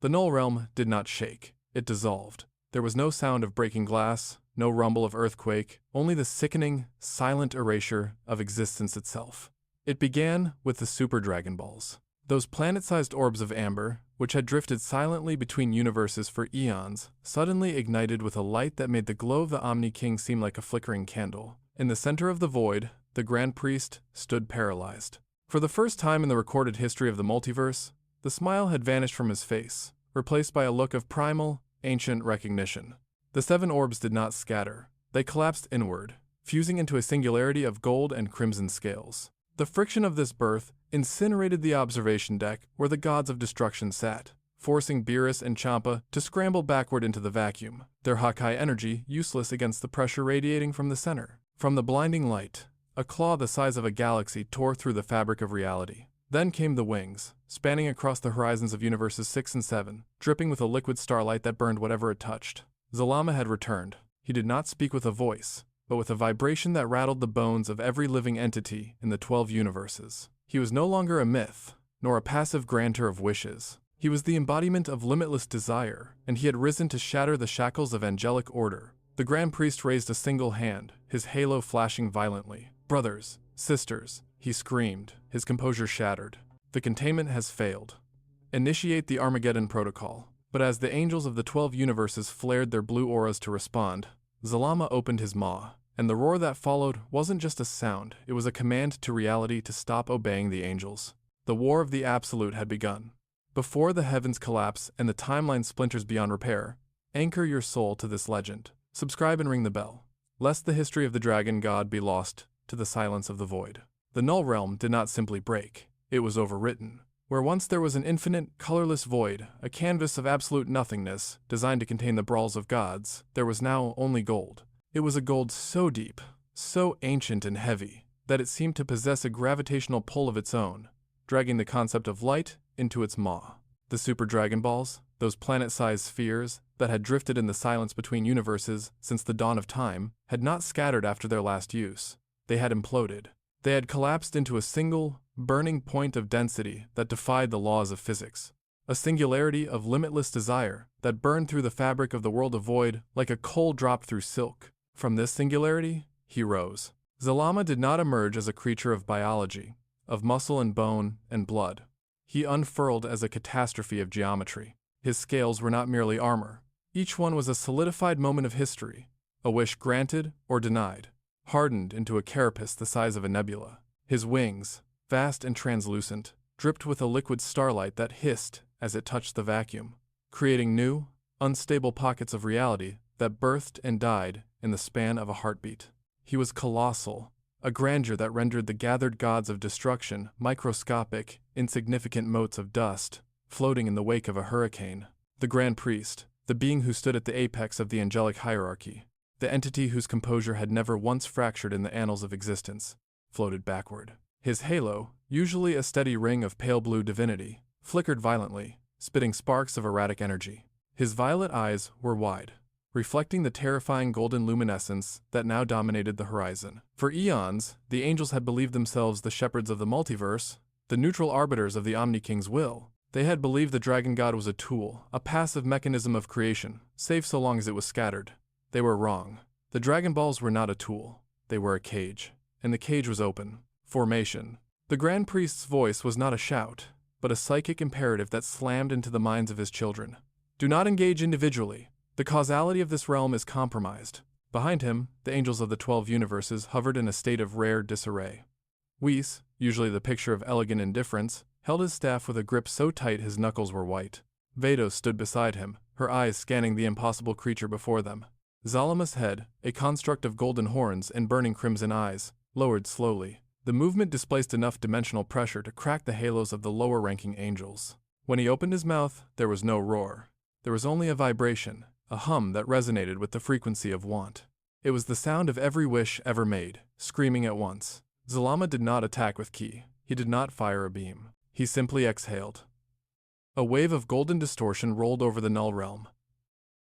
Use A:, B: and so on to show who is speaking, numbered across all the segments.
A: The null realm did not shake. It dissolved. There was no sound of breaking glass, no rumble of earthquake, only the sickening, silent erasure of existence itself. It began with the Super Dragon Balls. Those planet-sized orbs of amber, which had drifted silently between universes for eons, suddenly ignited with a light that made the glow of the Omni King seem like a flickering candle. In the center of the void, the Grand Priest stood paralyzed. For the first time in the recorded history of the multiverse, the smile had vanished from his face, replaced by a look of primal, ancient recognition. The 7 orbs did not scatter. They collapsed inward, fusing into a singularity of gold and crimson scales. The friction of this birth incinerated the observation deck where the gods of destruction sat, forcing Beerus and Champa to scramble backward into the vacuum, their Hakai energy useless against the pressure radiating from the center. From the blinding light, a claw the size of a galaxy tore through the fabric of reality. Then came the wings, spanning across the horizons of universes 6 and 7, dripping with a liquid starlight that burned whatever it touched. Zalama had returned. He did not speak with a voice, but with a vibration that rattled the bones of every living entity in the 12 universes. He was no longer a myth, nor a passive grantor of wishes. He was the embodiment of limitless desire, and he had risen to shatter the shackles of angelic order. The Grand Priest raised a single hand, his halo flashing violently. "Brothers, sisters," he screamed, his composure shattered. "The containment has failed. Initiate the Armageddon Protocol." But as the angels of the 12 universes flared their blue auras to respond, Zalama opened his maw, and the roar that followed wasn't just a sound, it was a command to reality to stop obeying the angels. The war of the Absolute had begun. Before the heavens collapse and the timeline splinters beyond repair, anchor your soul to this legend. Subscribe and ring the bell, lest the history of the dragon god be lost to the silence of the void. The null realm did not simply break, it was overwritten. Where once there was an infinite, colorless void, a canvas of absolute nothingness designed to contain the brawls of gods, there was now only gold. It was a gold so deep, so ancient and heavy, that it seemed to possess a gravitational pull of its own, dragging the concept of light into its maw. The Super Dragon Balls, those planet-sized spheres that had drifted in the silence between universes since the dawn of time, had not scattered after their last use. They had imploded. They had collapsed into a single, burning point of density that defied the laws of physics. A singularity of limitless desire that burned through the fabric of the world of void like a coal dropped through silk. From this singularity, he rose. Zalama did not emerge as a creature of biology, of muscle and bone and blood. He unfurled as a catastrophe of geometry. His scales were not merely armor. Each one was a solidified moment of history, a wish granted or denied, hardened into a carapace the size of a nebula. His wings, vast and translucent, dripped with a liquid starlight that hissed as it touched the vacuum, creating new, unstable pockets of reality that birthed and died in the span of a heartbeat. He was colossal, a grandeur that rendered the gathered gods of destruction microscopic, insignificant motes of dust, floating in the wake of a hurricane. The Grand Priest, the being who stood at the apex of the angelic hierarchy, the entity whose composure had never once fractured in the annals of existence, floated backward. His halo, usually a steady ring of pale blue divinity, flickered violently, spitting sparks of erratic energy. His violet eyes were wide, reflecting the terrifying golden luminescence that now dominated the horizon. For eons, the angels had believed themselves the shepherds of the multiverse, the neutral arbiters of the Omni King's will. They had believed the dragon god was a tool, a passive mechanism of creation, safe so long as it was scattered. They were wrong. The Dragon Balls were not a tool. They were a cage. And the cage was open. Formation. The Grand Priest's voice was not a shout, but a psychic imperative that slammed into the minds of his children. Do not engage individually. The causality of this realm is compromised. Behind him, the angels of the 12 universes hovered in a state of rare disarray. Whis, usually the picture of elegant indifference, held his staff with a grip so tight his knuckles were white. Vados stood beside him, her eyes scanning the impossible creature before them. Zalama's head, a construct of golden horns and burning crimson eyes, lowered slowly. The movement displaced enough dimensional pressure to crack the halos of the lower-ranking angels. When he opened his mouth, there was no roar. There was only a vibration, a hum that resonated with the frequency of want. It was the sound of every wish ever made, screaming at once. Zalama did not attack with ki. He did not fire a beam. He simply exhaled. A wave of golden distortion rolled over the null realm.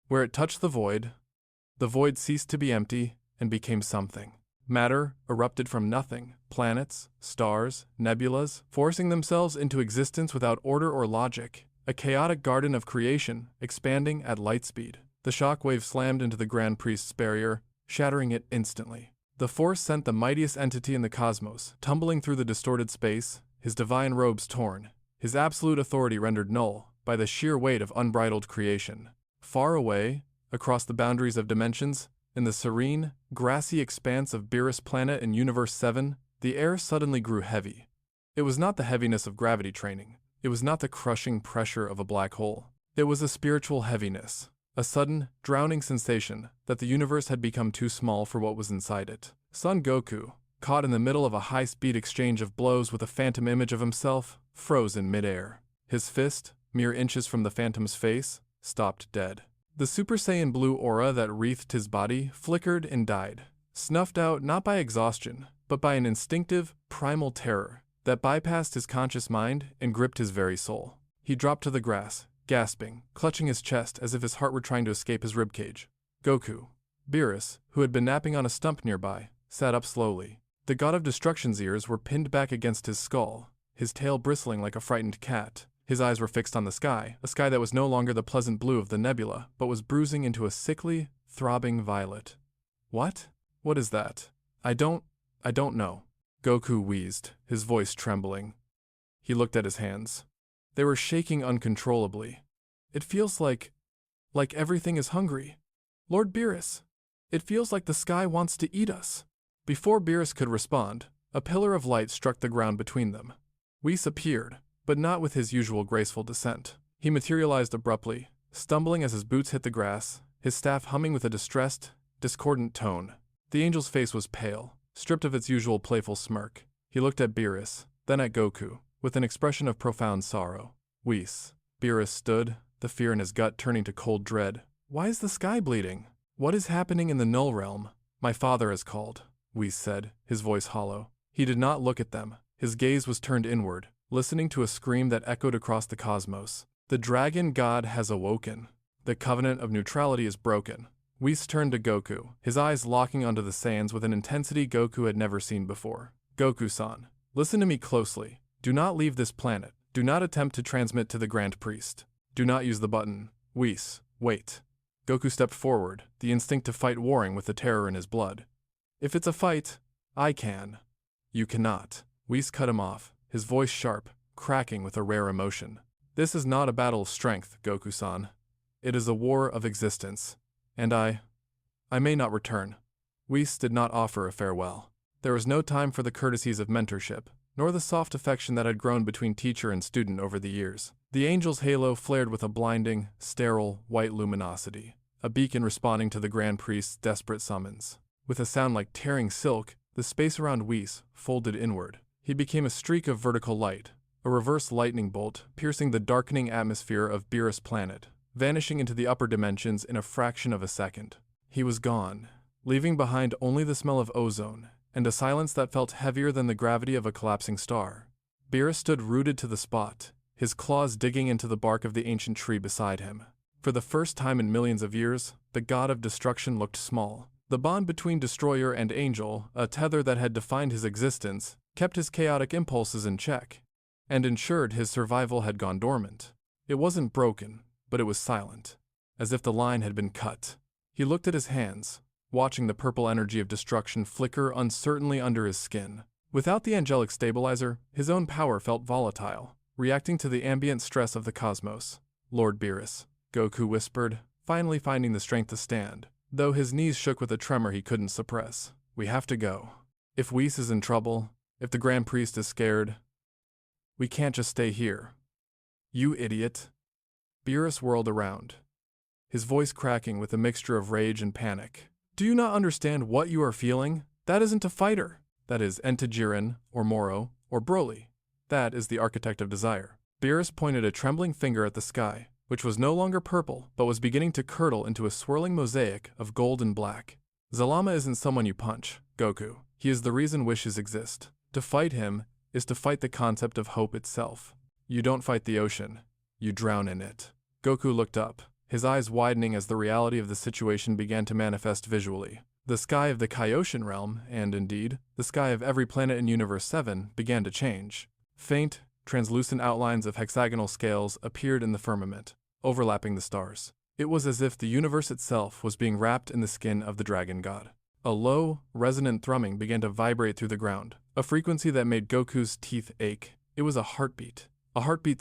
A: Where it touched the void ceased to be empty and became something. Matter erupted from nothing, planets, stars, nebulas, forcing themselves into existence without order or logic, a chaotic garden of creation, expanding at light speed. The shockwave slammed into the Grand Priest's barrier, shattering it instantly. The force sent the mightiest entity in the cosmos, tumbling through the distorted space, his divine robes torn, his absolute authority rendered null by the sheer weight of unbridled creation. Far away, across the boundaries of dimensions, in the serene, grassy expanse of Beerus Planet in Universe 7, the air suddenly grew heavy. It was not the heaviness of gravity training. It was not the crushing pressure of a black hole. It was a spiritual heaviness, a sudden, drowning sensation that the universe had become too small for what was inside it. Son Goku, caught in the middle of a high-speed exchange of blows with a phantom image of himself, froze in midair. His fist, mere inches from the phantom's face, stopped dead. The Super Saiyan blue aura that wreathed his body flickered and died, snuffed out not by exhaustion, but by an instinctive, primal terror that bypassed his conscious mind and gripped his very soul. He dropped to the grass, gasping, clutching his chest as if his heart were trying to escape his ribcage. Goku, Beerus, who had been napping on a stump nearby, sat up slowly. The god of destruction's ears were pinned back against his skull, his tail bristling like a frightened cat. His eyes were fixed on the sky, a sky that was no longer the pleasant blue of the nebula, but was bruising into a sickly, throbbing violet. What? What is that? I don't know. Goku wheezed, his voice trembling. He looked at his hands. They were shaking uncontrollably. It feels like everything is hungry. Lord Beerus, it feels like the sky wants to eat us. Before Beerus could respond, a pillar of light struck the ground between them. Whis appeared, but not with his usual graceful descent. He materialized abruptly, stumbling as his boots hit the grass, his staff humming with a distressed, discordant tone. The angel's face was pale, stripped of its usual playful smirk. He looked at Beerus, then at Goku, with an expression of profound sorrow. Whis. Beerus stood, the fear in his gut turning to cold dread. Why is the sky bleeding? What is happening in the Null Realm? My father has called, Whis said, his voice hollow. He did not look at them. His gaze was turned inward, listening to a scream that echoed across the cosmos. The dragon god has awoken. The covenant of neutrality is broken. Whis turned to Goku, his eyes locking onto the Saiyans with an intensity Goku had never seen before. Goku-san, listen to me closely. Do not leave this planet. Do not attempt to transmit to the Grand Priest. Do not use the button. Whis, wait. Goku stepped forward, the instinct to fight warring with the terror in his blood. If it's a fight, I can. You cannot. Whis cut him off, his voice sharp, cracking with a rare emotion. This is not a battle of strength, Goku-san. It is a war of existence. And I may not return. Whis did not offer a farewell. There was no time for the courtesies of mentorship, nor the soft affection that had grown between teacher and student over the years. The angel's halo flared with a blinding, sterile, white luminosity, a beacon responding to the Grand Priest's desperate summons. With a sound like tearing silk, the space around Whis folded inward. He became a streak of vertical light, a reverse lightning bolt piercing the darkening atmosphere of Beerus Planet, vanishing into the upper dimensions in a fraction of a second. He was gone, leaving behind only the smell of ozone and a silence that felt heavier than the gravity of a collapsing star. Beerus stood rooted to the spot, his claws digging into the bark of the ancient tree beside him. For the first time in millions of years, the god of destruction looked small. The bond between destroyer and angel, a tether that had defined his existence, kept his chaotic impulses in check, and ensured his survival had gone dormant. It wasn't broken, but it was silent, as if the line had been cut. He looked at his hands, watching the purple energy of destruction flicker uncertainly under his skin. Without the angelic stabilizer, his own power felt volatile, reacting to the ambient stress of the cosmos. Lord Beerus, Goku whispered, finally finding the strength to stand, though his knees shook with a tremor he couldn't suppress. We have to go. If Whis is in trouble, if the Grand Priest is scared, we can't just stay here. You idiot. Beerus whirled around, his voice cracking with a mixture of rage and panic. Do you not understand what you are feeling? That isn't a fighter. That is Entajiren, or Moro, or Broly. That is the architect of desire. Beerus pointed a trembling finger at the sky, which was no longer purple, but was beginning to curdle into a swirling mosaic of gold and black. Zalama isn't someone you punch, Goku. He is the reason wishes exist. To fight him is to fight the concept of hope itself. You don't fight the ocean, you drown in it. Goku looked up, his eyes widening as the reality of the situation began to manifest visually. The sky of the Kaioshin realm, and indeed, the sky of every planet in Universe 7, began to change. Faint, translucent outlines of hexagonal scales appeared in the firmament, overlapping the stars. It was as if the universe itself was being wrapped in the skin of the dragon god. A low, resonant thrumming began to vibrate through the ground, a frequency that made Goku's teeth ache. It was a heartbeat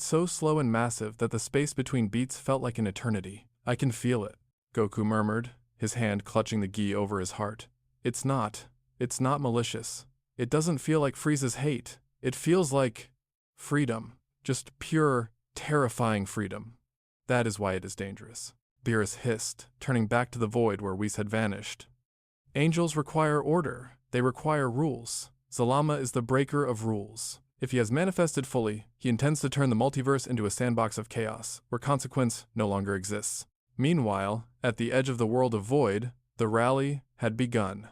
A: so slow and massive that the space between beats felt like an eternity. "I can feel it," Goku murmured, his hand clutching the gi over his heart. It's not malicious. It doesn't feel like Frieza's hate. It feels like freedom. Just pure, terrifying freedom. That is why it is dangerous." Beerus hissed, turning back to the void where Whis had vanished. "Angels require order. They require rules. Zalama is the breaker of rules. If he has manifested fully, he intends to turn the multiverse into a sandbox of chaos, where consequence no longer exists." Meanwhile, at the edge of the world of void, the rally had begun.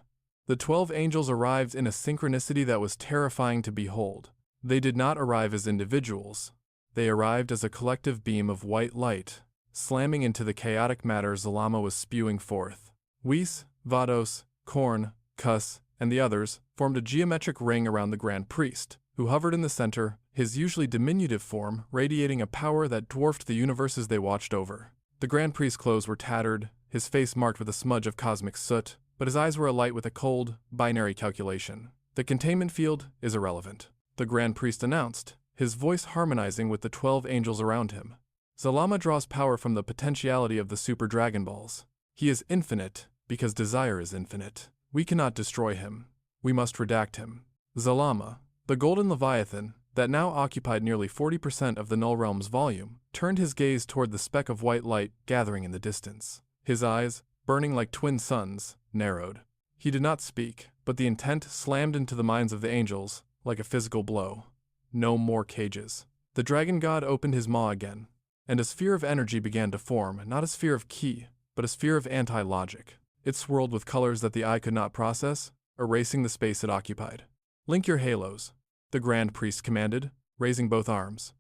A: The 12 angels arrived in a synchronicity that was terrifying to behold. They did not arrive as individuals. They arrived as a collective beam of white light, slamming into the chaotic matter Zalama was spewing forth. Whis, Vados, Korn, Kuss, and the others formed a geometric ring around the Grand Priest, who hovered in the center, his usually diminutive form radiating a power that dwarfed the universes they watched over. The Grand Priest's clothes were tattered, his face marked with a smudge of cosmic soot, but his eyes were alight with a cold, binary calculation. "The containment field is irrelevant," the Grand Priest announced, his voice harmonizing with the 12 angels around him. "Zalama draws power from the potentiality of the Super Dragon Balls. He is infinite because desire is infinite. We cannot destroy him. We must redact him." Zalama, the golden Leviathan, that now occupied nearly 40% of the Null Realm's volume, turned his gaze toward the speck of white light gathering in the distance. His eyes, burning like twin suns, narrowed. He did not speak, but the intent slammed into the minds of the angels like a physical blow. No more cages. The dragon god opened his maw again, and a sphere of energy began to form, not a sphere of ki, but a sphere of anti-logic. It swirled with colors that the eye could not process, erasing the space it occupied. "Link your halos," the Grand Priest commanded, raising both arms.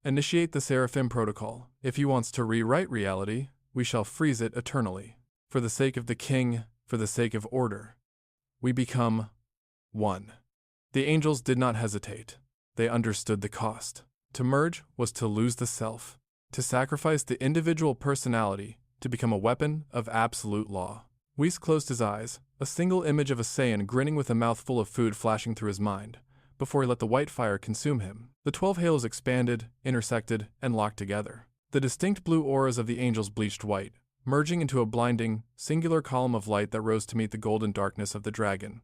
A: "Initiate the Seraphim Protocol. If he wants to rewrite reality, we shall freeze it eternally. For the sake of the king, for the sake of order. We become one." The angels did not hesitate. They understood the cost. To merge was to lose the self, to sacrifice the individual personality to become a weapon of absolute law. Whis closed his eyes, a single image of a Saiyan grinning with a mouthful of food flashing through his mind, before he let the white fire consume him. The 12 halos expanded, intersected, and locked together. The distinct blue auras of the angels bleached white, merging into a blinding, singular column of light that rose to meet the golden darkness of the dragon.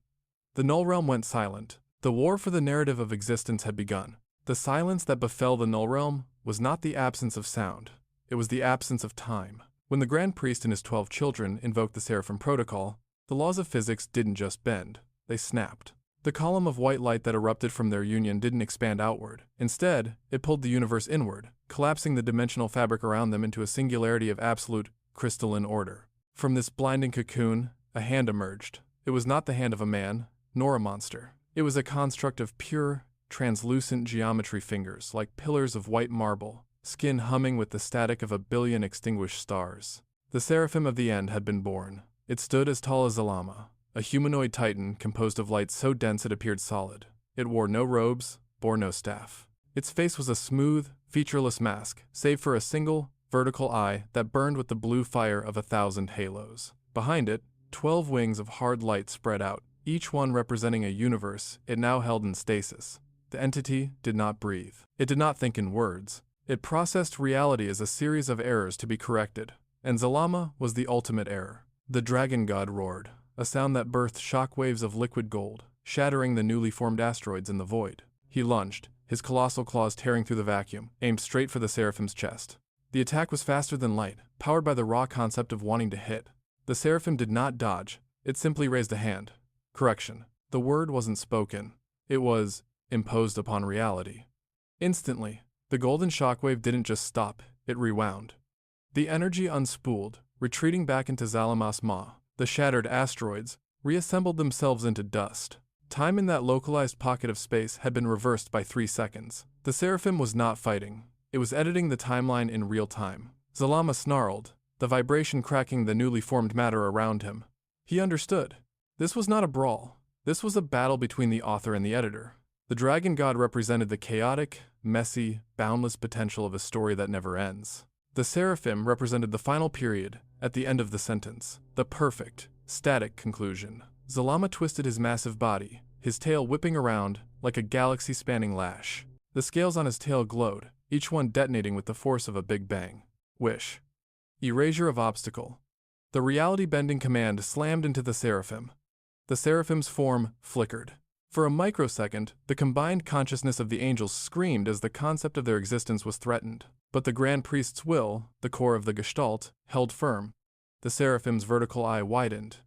A: The Null Realm went silent. The war for the narrative of existence had begun. The silence that befell the Null Realm was not the absence of sound. It was the absence of time. When the Grand Priest and his 12 children invoked the Seraphim Protocol, the laws of physics didn't just bend, they snapped. The column of white light that erupted from their union didn't expand outward. Instead, it pulled the universe inward, collapsing the dimensional fabric around them into a singularity of absolute, crystalline order. From this blinding cocoon, a hand emerged. It was not the hand of a man, nor a monster. It was a construct of pure, translucent geometry fingers, like pillars of white marble, skin humming with the static of a billion extinguished stars. The Seraphim of the End had been born. It stood as tall as Zalama, a humanoid titan composed of light so dense it appeared solid. It wore no robes, bore no staff. Its face was a smooth, featureless mask, save for a single, vertical eye that burned with the blue fire of 1,000 halos. Behind it, 12 wings of hard light spread out, each one representing a universe it now held in stasis. The entity did not breathe. It did not think in words. It processed reality as a series of errors to be corrected, and Zalama was the ultimate error. The dragon god roared, a sound that birthed shockwaves of liquid gold, shattering the newly formed asteroids in the void. He lunged, his colossal claws tearing through the vacuum, aimed straight for the Seraphim's chest. The attack was faster than light, powered by the raw concept of wanting to hit. The Seraphim did not dodge, it simply raised a hand. Correction. The word wasn't spoken. It was imposed upon reality. Instantly, the golden shockwave didn't just stop, it rewound. The energy unspooled, retreating back into Zalama's maw. The shattered asteroids reassembled themselves into dust. Time in that localized pocket of space had been reversed by 3 seconds. The Seraphim was not fighting. It was editing the timeline in real time. Zalama snarled, the vibration cracking the newly formed matter around him. He understood. This was not a brawl. This was a battle between the author and the editor. The dragon god represented the chaotic, messy, boundless potential of a story that never ends. The Seraphim represented the final period, at the end of the sentence, the perfect, static conclusion. Zalama twisted his massive body, his tail whipping around like a galaxy-spanning lash. The scales on his tail glowed, each one detonating with the force of a big bang. Wish. Erasure of obstacle. The reality-bending command slammed into the Seraphim. The Seraphim's form flickered. For a microsecond, the combined consciousness of the angels screamed as the concept of their existence was threatened. But the Grand Priest's will, the core of the Gestalt, held firm. The Seraphim's vertical eye widened.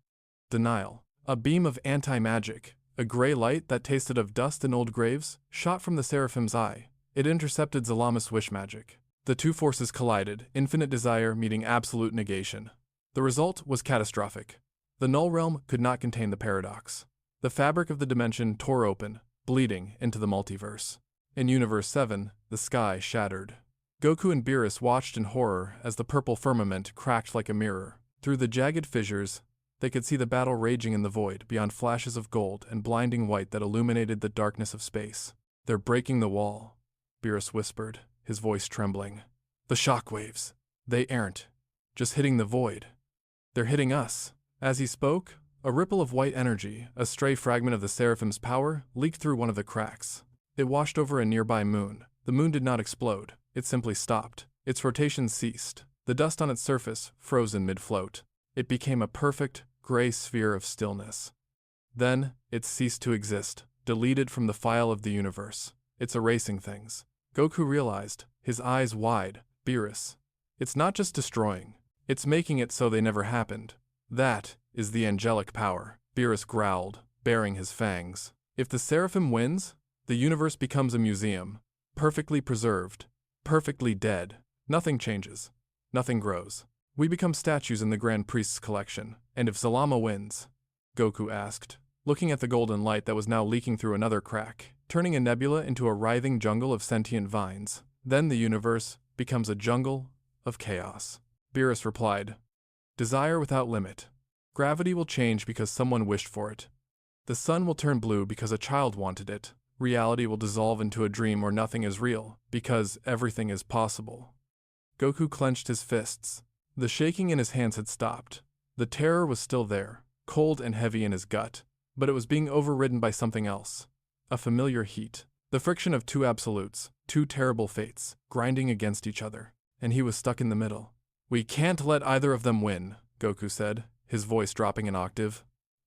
A: Denial. A beam of anti-magic, a gray light that tasted of dust and old graves, shot from the Seraphim's eye. It intercepted Zalama's wish magic. The two forces collided, infinite desire meeting absolute negation. The result was catastrophic. The null realm could not contain the paradox. The fabric of the dimension tore open, bleeding into the multiverse. In Universe 7, the sky shattered. Goku and Beerus watched in horror as the purple firmament cracked like a mirror. Through the jagged fissures, they could see the battle raging in the void beyond flashes of gold and blinding white that illuminated the darkness of space. "They're breaking the wall," Beerus whispered, his voice trembling. "The shockwaves. They aren't just hitting the void. They're hitting us." As he spoke, a ripple of white energy, a stray fragment of the Seraphim's power, leaked through one of the cracks. It washed over a nearby moon. The moon did not explode. It simply stopped. Its rotation ceased. The dust on its surface froze in mid-float. It became a perfect, gray sphere of stillness. Then, it ceased to exist, deleted from the file of the universe. It's erasing things. Goku realized, his eyes wide. Beerus. It's not just destroying. It's making it so they never happened. That is the angelic power. Beerus growled, baring his fangs. If the Seraphim wins, the universe becomes a museum. Perfectly preserved. Perfectly dead. Nothing changes. Nothing grows. We become statues in the Grand Priest's collection. And if Zalama wins? Goku asked, looking at the golden light that was now leaking through another crack, turning a nebula into a writhing jungle of sentient vines. Then the universe becomes a jungle of chaos. Beerus replied, "Desire without limit. Gravity will change because someone wished for it. The sun will turn blue because a child wanted it. Reality will dissolve into a dream where nothing is real, because everything is possible." Goku clenched his fists. The shaking in his hands had stopped. The terror was still there, cold and heavy in his gut, but it was being overridden by something else. A familiar heat. The friction of two absolutes, two terrible fates, grinding against each other. And he was stuck in the middle. "We can't let either of them win," Goku said, his voice dropping an octave.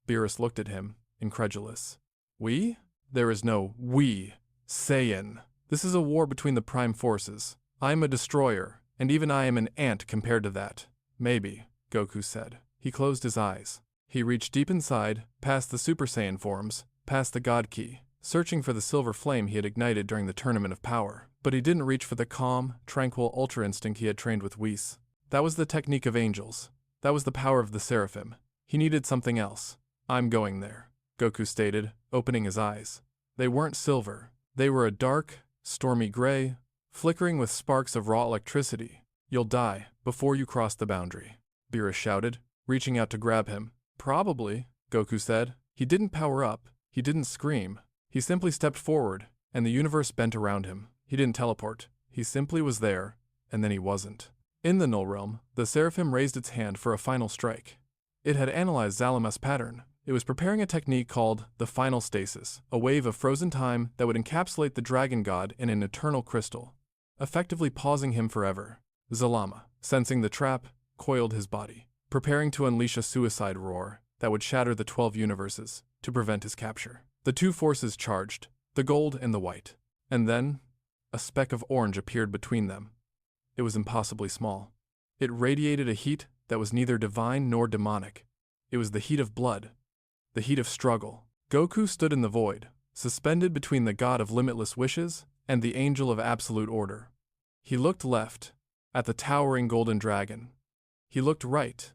A: Beerus looked at him, incredulous. "We? There is no we. Saiyan. This is a war between the prime forces. I'm a destroyer, and even I am an ant compared to that." "Maybe," Goku said. He closed his eyes. He reached deep inside, past the Super Saiyan forms, past the God Key, searching for the silver flame he had ignited during the Tournament of Power. But he didn't reach for the calm, tranquil Ultra Instinct he had trained with Whis. That was the technique of angels. That was the power of the Seraphim. He needed something else. "I'm going there," Goku stated, opening his eyes. They weren't silver. They were a dark, stormy gray, flickering with sparks of raw electricity. "You'll die before you cross the boundary," Beerus shouted, reaching out to grab him. "Probably," Goku said. He didn't power up. He didn't scream. He simply stepped forward, and the universe bent around him. He didn't teleport. He simply was there, and then he wasn't. In the Null Realm, the Seraphim raised its hand for a final strike. It had analyzed Zalama's pattern. It was preparing a technique called the Final Stasis, a wave of frozen time that would encapsulate the Dragon God in an eternal crystal, effectively pausing him forever. Zalama, sensing the trap, coiled his body, preparing to unleash a suicide roar that would shatter the 12 universes to prevent his capture. The two forces charged, the gold and the white. And then, a speck of orange appeared between them. It was impossibly small. It radiated a heat that was neither divine nor demonic. It was the heat of blood, the heat of struggle. Goku stood in the void, suspended between the god of limitless wishes and the angel of absolute order. He looked left, at the towering golden dragon. He looked right,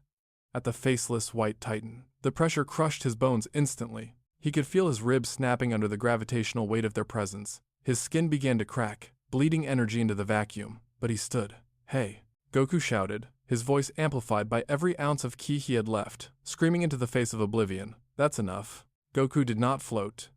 A: at the faceless white titan. The pressure crushed his bones instantly. He could feel his ribs snapping under the gravitational weight of their presence. His skin began to crack, bleeding energy into the vacuum, but he stood. "Hey," Goku shouted, his voice amplified by every ounce of ki he had left, screaming into the face of oblivion. "That's enough." Goku did not float.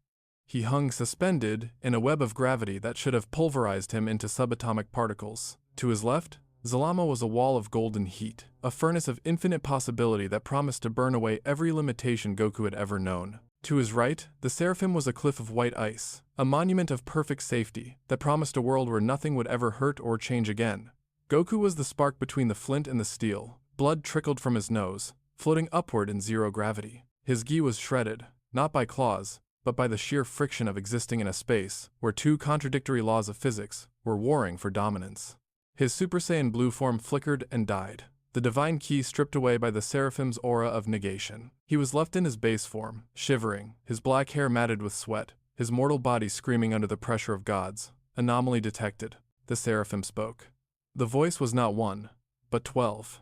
A: He hung suspended in a web of gravity that should have pulverized him into subatomic particles. To his left, Zalama was a wall of golden heat, a furnace of infinite possibility that promised to burn away every limitation Goku had ever known. To his right, the Seraphim was a cliff of white ice, a monument of perfect safety that promised a world where nothing would ever hurt or change again. Goku was the spark between the flint and the steel. Blood trickled from his nose, floating upward in zero gravity. His gi was shredded, not by claws, but by the sheer friction of existing in a space where two contradictory laws of physics were warring for dominance. His Super Saiyan blue form flickered and died, the divine ki stripped away by the Seraphim's aura of negation. He was left in his base form, shivering, his black hair matted with sweat, his mortal body screaming under the pressure of gods. Anomaly detected. The Seraphim spoke. The voice was not 1, but 12.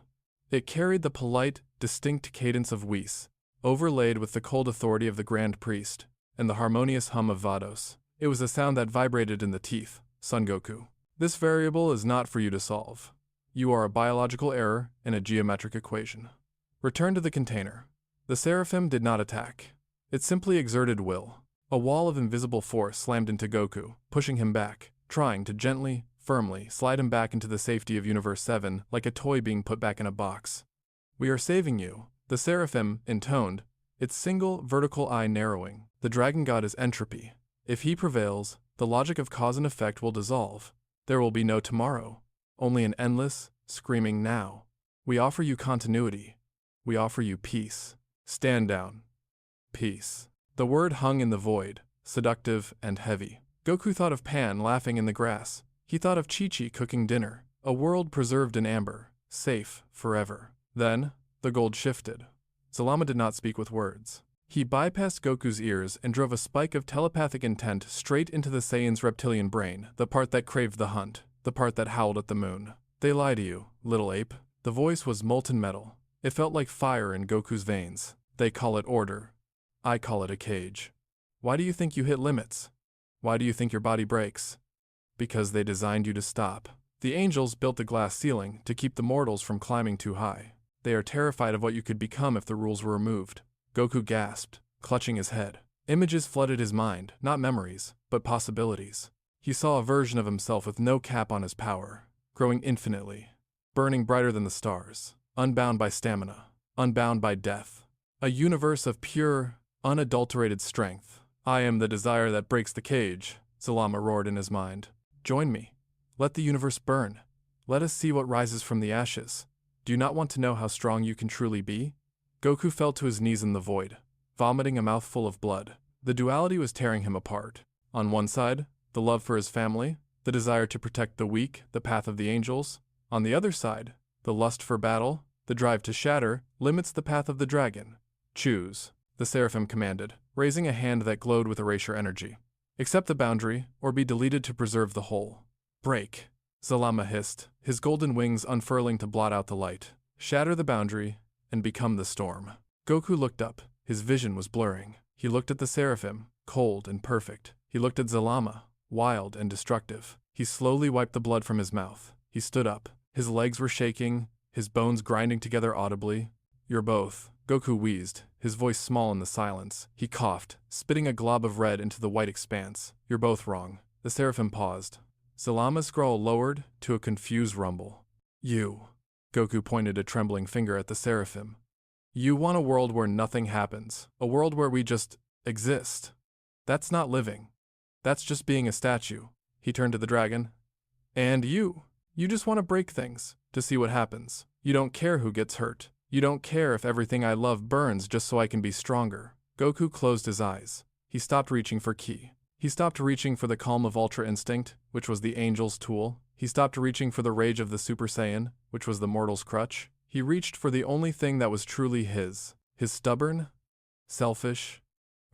A: It carried the polite, distinct cadence of Whis, overlaid with the cold authority of the Grand Priest, and the harmonious hum of Vados. It was a sound that vibrated in the teeth. Son Goku. This variable is not for you to solve. You are a biological error in a geometric equation. Return to the container. The Seraphim did not attack. It simply exerted will. A wall of invisible force slammed into Goku, pushing him back, trying to gently, firmly slide him back into the safety of Universe 7 like a toy being put back in a box. We are saving you, the Seraphim intoned, its single vertical eye narrowing. The dragon god is entropy. If he prevails, the logic of cause and effect will dissolve. There will be no tomorrow, only an endless, screaming now. We offer you continuity. We offer you peace. Stand down. Peace. The word hung in the void, seductive and heavy. Goku thought of Pan laughing in the grass. He thought of Chi-Chi cooking dinner, a world preserved in amber, safe forever. Then, the gold shifted. Zalama did not speak with words. He bypassed Goku's ears and drove a spike of telepathic intent straight into the Saiyan's reptilian brain, the part that craved the hunt, the part that howled at the moon. They lie to you, little ape. The voice was molten metal. It felt like fire in Goku's veins. They call it order. I call it a cage. Why do you think you hit limits? Why do you think your body breaks? Because they designed you to stop. The angels built the glass ceiling to keep the mortals from climbing too high. They are terrified of what you could become if the rules were removed. Goku gasped, clutching his head. Images flooded his mind, not memories, but possibilities. He saw a version of himself with no cap on his power, growing infinitely, burning brighter than the stars, unbound by stamina, unbound by death. A universe of pure, unadulterated strength. I am the desire that breaks the cage, Zalama roared in his mind. Join me. Let the universe burn. Let us see what rises from the ashes. Do you not want to know how strong you can truly be? Goku fell to his knees in the void, vomiting a mouthful of blood. The duality was tearing him apart. On one side, the love for his family, the desire to protect the weak, the path of the angels. On the other side, the lust for battle, the drive to shatter, limits the path of the dragon. Choose, the Seraphim commanded, raising a hand that glowed with erasure energy. Accept the boundary, or be deleted to preserve the whole. Break, Zalama hissed, his golden wings unfurling to blot out the light. Shatter the boundary, and become the storm. Goku looked up. His vision was blurring. He looked at the Seraphim, cold and perfect. He looked at Zalama, wild and destructive. He slowly wiped the blood from his mouth. He stood up. His legs were shaking, his bones grinding together audibly. You're both. Goku wheezed, his voice small in the silence. He coughed, spitting a glob of red into the white expanse. You're both wrong. The Seraphim paused. Zalama's growl lowered to a confused rumble. You. Goku pointed a trembling finger at the Seraphim. You want a world where nothing happens, a world where we just exist. That's not living. That's just being a statue. He turned to the dragon. And you just want to break things, to see what happens. You don't care who gets hurt. You don't care if everything I love burns just so I can be stronger. Goku closed his eyes. He stopped reaching for ki. He stopped reaching for the calm of Ultra Instinct, which was the angel's tool. He stopped reaching for the rage of the Super Saiyan, which was the mortal's crutch. He reached for the only thing that was truly his stubborn, selfish,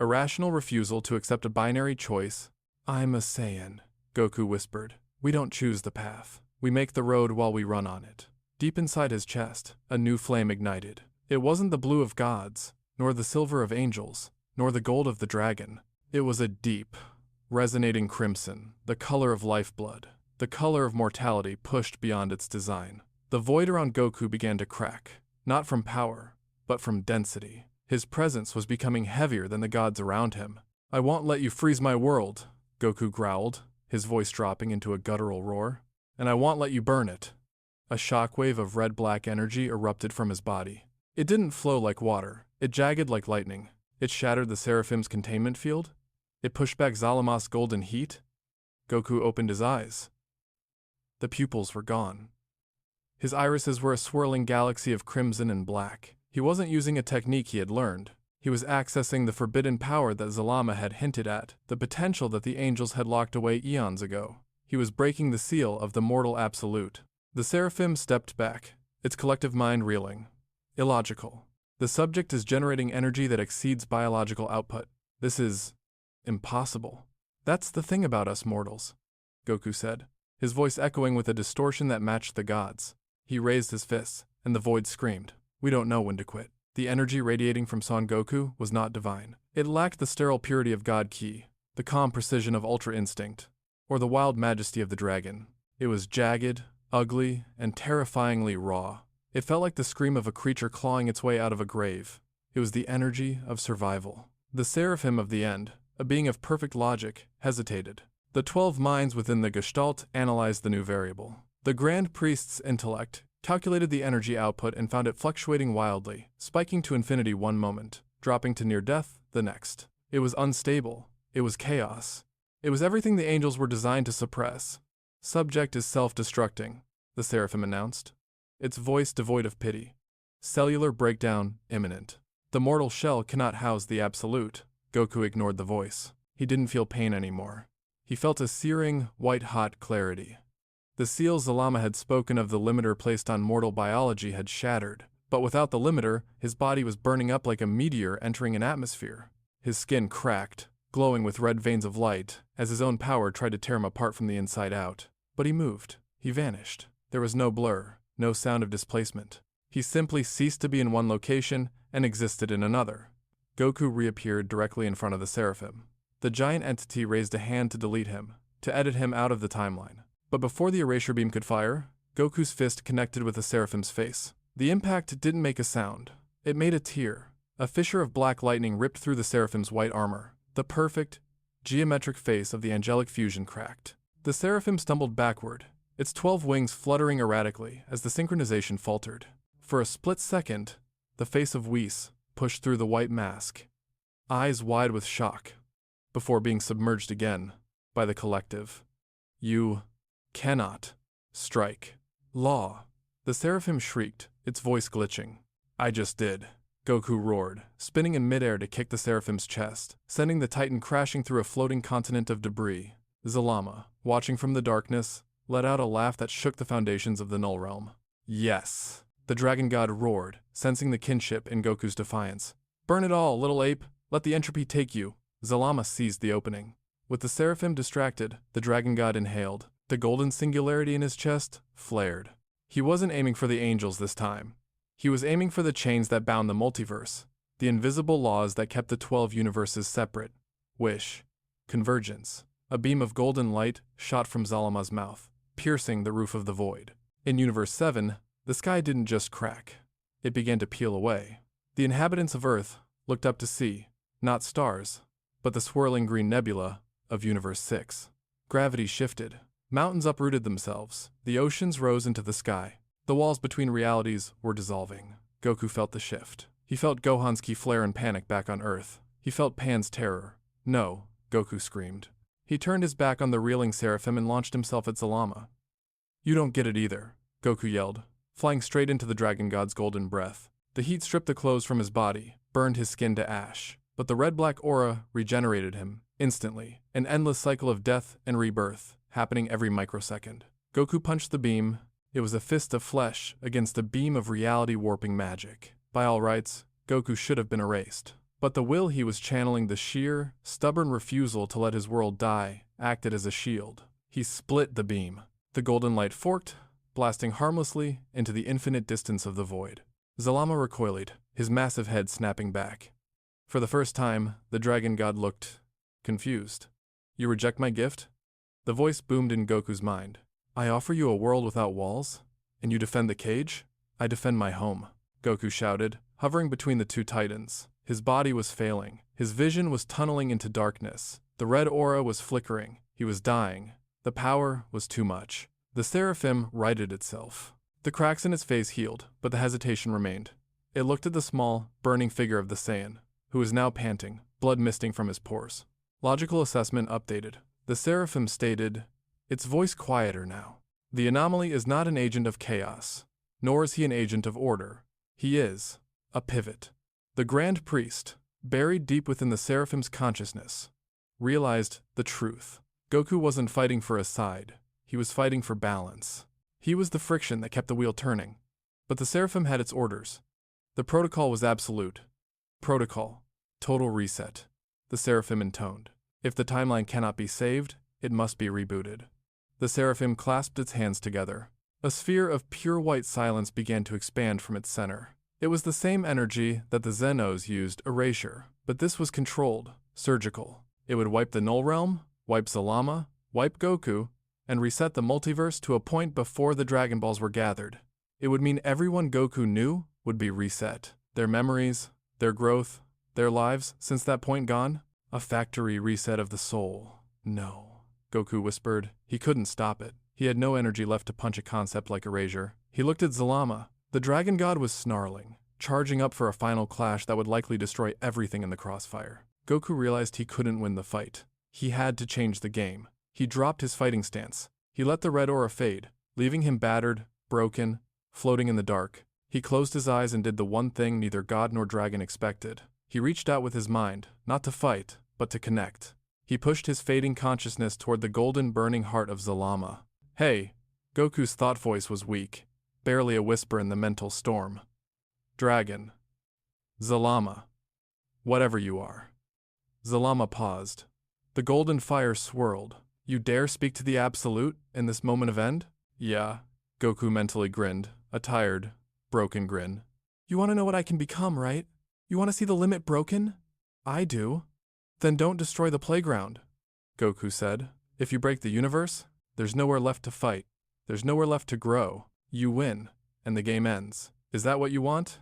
A: irrational refusal to accept a binary choice. I'm a Saiyan, Goku whispered. We don't choose the path. We make the road while we run on it. Deep inside his chest, a new flame ignited. It wasn't the blue of gods, nor the silver of angels, nor the gold of the dragon. It was a deep, resonating crimson, the color of lifeblood, the color of mortality pushed beyond its design. The void around Goku began to crack, not from power, but from density. His presence was becoming heavier than the gods around him. I won't let you freeze my world, Goku growled, his voice dropping into a guttural roar. And I won't let you burn it. A shockwave of red-black energy erupted from his body. It didn't flow like water. It jagged like lightning. It shattered the Seraphim's containment field. It pushed back Zalama's golden heat. Goku opened his eyes. The pupils were gone. His irises were a swirling galaxy of crimson and black. He wasn't using a technique he had learned. He was accessing the forbidden power that Zalama had hinted at, the potential that the angels had locked away eons ago. He was breaking the seal of the mortal absolute. The Seraphim stepped back, its collective mind reeling. Illogical. The subject is generating energy that exceeds biological output. This is impossible. That's the thing about us mortals, Goku said, his voice echoing with a distortion that matched the gods. He raised his fists, and the void screamed, "We don't know when to quit." The energy radiating from Son Goku was not divine. It lacked the sterile purity of God Ki, the calm precision of Ultra Instinct, or the wild majesty of the dragon. It was jagged, ugly, and terrifyingly raw. It felt like the scream of a creature clawing its way out of a grave. It was the energy of survival. The Seraphim of the End, a being of perfect logic, hesitated. The 12 minds within the Gestalt analyzed the new variable. The Grand Priest's intellect calculated the energy output and found it fluctuating wildly, spiking to infinity one moment, dropping to near death the next. It was unstable. It was chaos. It was everything the angels were designed to suppress. Subject is self-destructing, the Seraphim announced, its voice devoid of pity. Cellular breakdown imminent. The mortal shell cannot house the absolute. Goku ignored the voice. He didn't feel pain anymore. He felt a searing, white-hot clarity. The seal Zalama had spoken of, the limiter placed on mortal biology, had shattered. But without the limiter, his body was burning up like a meteor entering an atmosphere. His skin cracked, glowing with red veins of light, as his own power tried to tear him apart from the inside out. But he moved. He vanished. There was no blur, no sound of displacement. He simply ceased to be in one location and existed in another. Goku reappeared directly in front of the Seraphim. The giant entity raised a hand to delete him, to edit him out of the timeline. But before the erasure beam could fire, Goku's fist connected with the Seraphim's face. The impact didn't make a sound. It made a tear. A fissure of black lightning ripped through the Seraphim's white armor. The perfect, geometric face of the angelic fusion cracked. The Seraphim stumbled backward, its 12 wings fluttering erratically as the synchronization faltered. For a split second, the face of Whis pushed through the white mask, eyes wide with shock, before being submerged again by the collective. You cannot strike law. The Seraphim shrieked, its voice glitching. I just did. Goku roared, spinning in midair to kick the Seraphim's chest, sending the Titan crashing through a floating continent of debris. Zalama, watching from the darkness, let out a laugh that shook the foundations of the Null Realm. Yes, the Dragon God roared, sensing the kinship in Goku's defiance. Burn it all, little ape. Let the entropy take you. Zalama seized the opening. With the Seraphim distracted, the Dragon God inhaled. The golden singularity in his chest flared. He wasn't aiming for the angels this time. He was aiming for the chains that bound the multiverse, the invisible laws that kept the 12 universes separate. Wish. Convergence. A beam of golden light shot from Zalama's mouth, piercing the roof of the void. In Universe 7, the sky didn't just crack. It began to peel away. The inhabitants of Earth looked up to see, not stars, but the swirling green nebula of Universe 6. Gravity shifted. Mountains uprooted themselves. The oceans rose into the sky. The walls between realities were dissolving. Goku felt the shift. He felt Gohan's ki flare in panic back on Earth. He felt Pan's terror. No, Goku screamed. He turned his back on the reeling Seraphim and launched himself at Zalama. You don't get it either, Goku yelled, flying straight into the Dragon God's golden breath. The heat stripped the clothes from his body, burned his skin to ash, but the red-black aura regenerated him, instantly, an endless cycle of death and rebirth, happening every microsecond. Goku punched the beam. It was a fist of flesh against a beam of reality-warping magic. By all rights, Goku should have been erased. But the will he was channeling, the sheer, stubborn refusal to let his world die, acted as a shield. He split the beam. The golden light forked, blasting harmlessly into the infinite distance of the void. Zalama recoiled, his massive head snapping back. For the first time, the Dragon God looked confused. You reject my gift? The voice boomed in Goku's mind. I offer you a world without walls, and you defend the cage? I defend my home, Goku shouted, hovering between the two titans, His body was failing. His vision was tunneling into darkness. The red aura was flickering. He was dying. The power was too much. The Seraphim righted itself. The cracks in its face healed, but the hesitation remained. It looked at the small, burning figure of the Saiyan, who was now panting, blood misting from his pores. Logical assessment updated. The Seraphim stated, its voice quieter now. The anomaly is not an agent of chaos, nor is he an agent of order. He is a pivot. The Grand Priest, buried deep within the Seraphim's consciousness, realized the truth. Goku wasn't fighting for a side. He was fighting for balance. He was the friction that kept the wheel turning. But the Seraphim had its orders. The protocol was absolute. Protocol. Total reset. The Seraphim intoned. If the timeline cannot be saved, it must be rebooted. The Seraphim clasped its hands together. A sphere of pure white silence began to expand from its center. It was the same energy that the Zenos used erasure, but this was controlled, surgical. It would wipe the Null Realm, wipe Zalama, wipe Goku, and reset the multiverse to a point before the Dragon Balls were gathered. It would mean everyone Goku knew would be reset. Their memories, their growth, their lives since that point gone. A factory reset of the soul. No, Goku whispered. He couldn't stop it. He had no energy left to punch a concept like erasure. He looked at Zalama. The Dragon God was snarling, charging up for a final clash that would likely destroy everything in the crossfire. Goku realized he couldn't win the fight. He had to change the game. He dropped his fighting stance. He let the red aura fade, leaving him battered, broken, floating in the dark. He closed his eyes and did the one thing neither God nor dragon expected. He reached out with his mind, not to fight, but to connect. He pushed his fading consciousness toward the golden burning heart of Zalama. Hey, Goku's thought voice was weak, barely a whisper in the mental storm. Dragon. Zalama. Whatever you are. Zalama paused. The golden fire swirled. You dare speak to the Absolute in this moment of end? Yeah. Goku mentally grinned, a tired, broken grin. You want to know what I can become, right? You want to see the limit broken? I do. Then don't destroy the playground, Goku said. If you break the universe, there's nowhere left to fight. There's nowhere left to grow. You win, and the game ends. Is that what you want?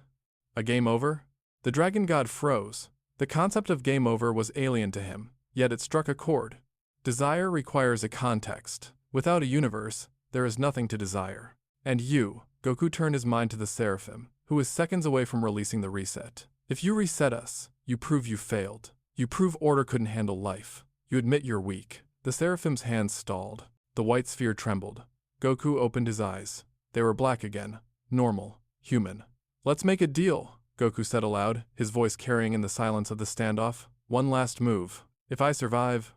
A: A game over? The Dragon God froze. The concept of game over was alien to him, yet it struck a chord. Desire requires a context. Without a universe, there is nothing to desire. And you, Goku turned his mind to the Seraphim, who was seconds away from releasing the reset. If you reset us, you prove you failed. You prove order couldn't handle life. You admit you're weak. The Seraphim's hands stalled. The white sphere trembled. Goku opened his eyes. They were black again. Normal. Human. Let's make a deal, Goku said aloud, his voice carrying in the silence of the standoff. One last move. If I survive,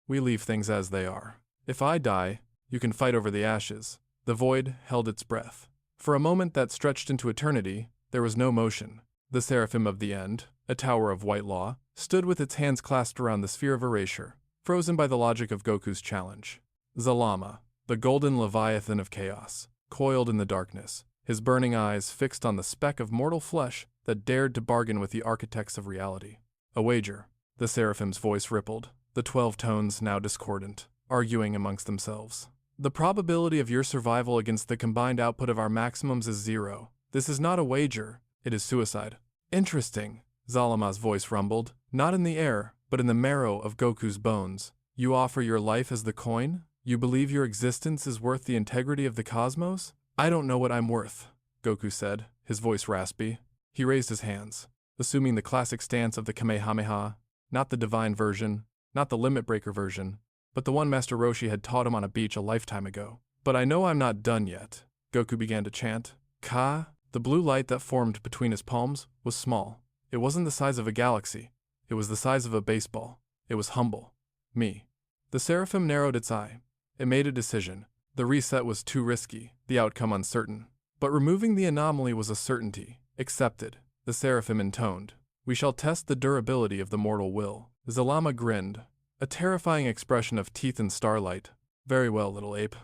A: we leave things as they are. If I die, you can fight over the ashes. The void held its breath. For a moment that stretched into eternity, there was no motion. The Seraphim of the End, a tower of white law, stood with its hands clasped around the sphere of erasure, frozen by the logic of Goku's challenge. Zalama, the golden leviathan of chaos, coiled in the darkness, his burning eyes fixed on the speck of mortal flesh that dared to bargain with the architects of reality. A wager. The Seraphim's voice rippled, the 12 tones now discordant, arguing amongst themselves. The probability of your survival against the combined output of our maximums is 0. This is not a wager, it is suicide. Interesting, Zalama's voice rumbled, not in the air, but in the marrow of Goku's bones. You offer your life as the coin? You believe your existence is worth the integrity of the cosmos? I don't know what I'm worth, Goku said, his voice raspy. He raised his hands, assuming the classic stance of the Kamehameha, not the divine version, not the limit breaker version, but the one Master Roshi had taught him on a beach a lifetime ago. But I know I'm not done yet, Goku began to chant. Ka? The blue light that formed between his palms was small. It wasn't the size of a galaxy. It was the size of a baseball. It was humble. Me. The Seraphim narrowed its eye. It made a decision. The reset was too risky, the outcome uncertain. But removing the anomaly was a certainty. Accepted. The Seraphim intoned. We shall test the durability of the mortal will. Zalama grinned, a terrifying expression of teeth and starlight. Very well, little ape.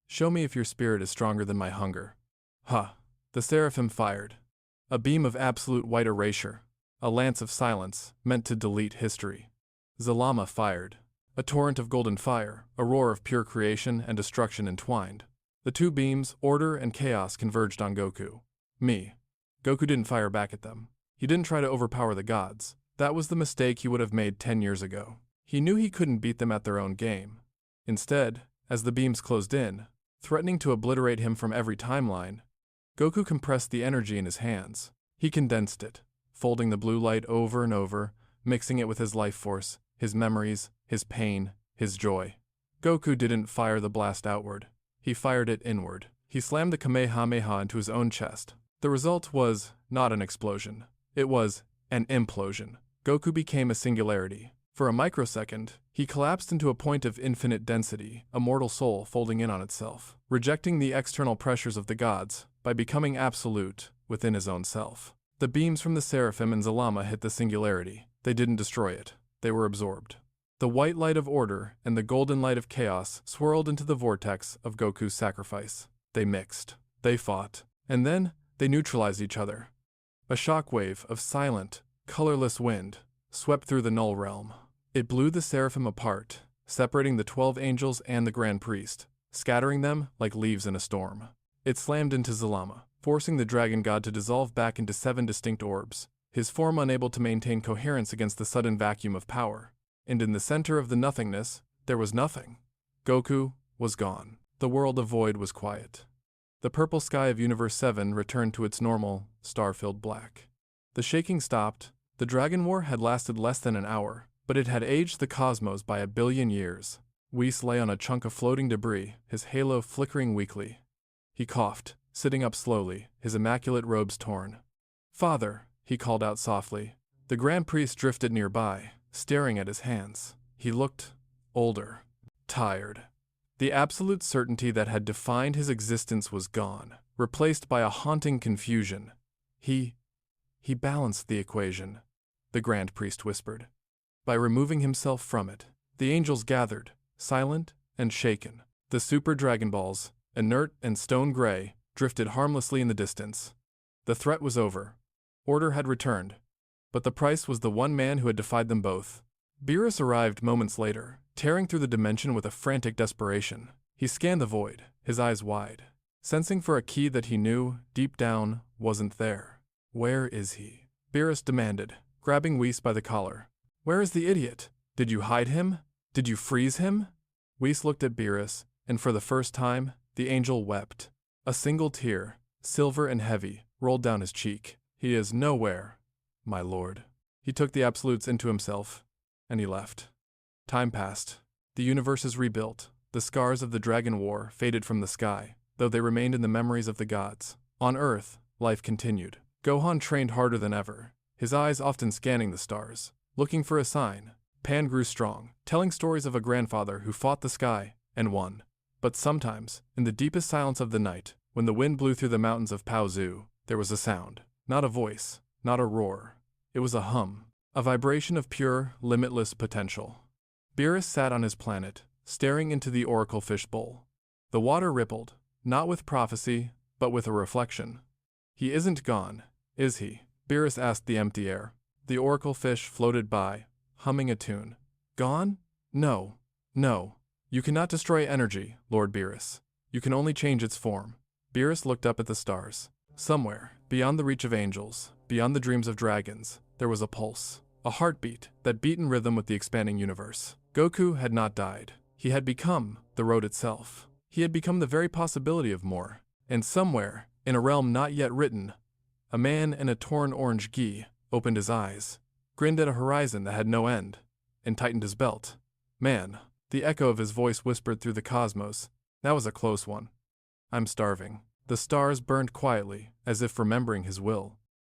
A: Show me if your spirit is stronger than my hunger. Ha! The Seraphim fired. A beam of absolute white erasure. A lance of silence, meant to delete history. Zalama fired. A torrent of golden fire, a roar of pure creation and destruction entwined. The two beams, order and chaos, converged on Goku. Me. Goku didn't fire back at them. He didn't try to overpower the gods. That was the mistake he would have made 10 years ago. He knew he couldn't beat them at their own game. Instead, as the beams closed in, threatening to obliterate him from every timeline, Goku compressed the energy in his hands. He condensed it, folding the blue light over and over, mixing it with his life force, his memories, his pain, his joy. Goku didn't fire the blast outward. He fired it inward. He slammed the Kamehameha into his own chest. The result was not an explosion. It was an implosion. Goku became a singularity. For a microsecond, he collapsed into a point of infinite density, a mortal soul folding in on itself, rejecting the external pressures of the gods by becoming absolute within his own self. The beams from the Seraphim and Zalama hit the singularity. They didn't destroy it. They were absorbed. The white light of order and the golden light of chaos swirled into the vortex of Goku's sacrifice. They mixed. They fought. And then they neutralized each other. A shockwave of silent, colorless wind swept through the null realm. It blew the Seraphim apart, separating the 12 angels and the Grand Priest, scattering them like leaves in a storm. It slammed into Zalama, forcing the dragon god to dissolve back into 7 distinct orbs, his form unable to maintain coherence against the sudden vacuum of power. And in the center of the nothingness, there was nothing. Goku was gone. The world of void was quiet. The purple sky of Universe 7 returned to its normal, star-filled black. The shaking stopped. The Dragon War had lasted less than an hour, but it had aged the cosmos by 1 billion years. Whis lay on a chunk of floating debris, his halo flickering weakly. He coughed, sitting up slowly, his immaculate robes torn. "Father," he called out softly. The Grand Priest drifted nearby, staring at his hands. He looked older, tired. The absolute certainty that had defined his existence was gone, replaced by a haunting confusion. He balanced the equation, the Grand Priest whispered. By removing himself from it, the angels gathered, silent and shaken. The Super Dragon Balls, inert and stone gray, drifted harmlessly in the distance. The threat was over. Order had returned. But the price was the one man who had defied them both. Beerus arrived moments later, tearing through the dimension with a frantic desperation. He scanned the void, his eyes wide, sensing for a key that he knew, deep down, wasn't there. "Where is he?" Beerus demanded, grabbing Whis by the collar. "Where is the idiot? Did you hide him? Did you freeze him?" Whis looked at Beerus, and for the first time, the angel wept. A single tear, silver and heavy, rolled down his cheek. "He is nowhere, my lord." He took the absolutes into himself, and he left. Time passed. The universe is rebuilt. The scars of the Dragon War faded from the sky, though they remained in the memories of the gods. On Earth, life continued. Gohan trained harder than ever, his eyes often scanning the stars, looking for a sign. Pan grew strong, telling stories of a grandfather who fought the sky and won. But sometimes, in the deepest silence of the night, when the wind blew through the mountains of Paozu, there was a sound. Not a voice, not a roar. It was a hum, a vibration of pure, limitless potential. Beerus sat on his planet, staring into the oracle fish bowl. The water rippled, not with prophecy, but with a reflection. "He isn't gone, is he?" Beerus asked the empty air. The oracle fish floated by, humming a tune. "Gone? No. No. You cannot destroy energy, Lord Beerus. You can only change its form." Beerus looked up at the stars. Somewhere, beyond the reach of angels, beyond the dreams of dragons, there was a pulse, a heartbeat that beat in rhythm with the expanding universe. Goku had not died. He had become the road itself. He had become the very possibility of more. And somewhere, in a realm not yet written, a man in a torn orange gi opened his eyes, grinned at a horizon that had no end, and tightened his belt. "Man," the echo of his voice whispered through the cosmos, "that was a close one. I'm starving." The stars burned quietly, as if remembering his will.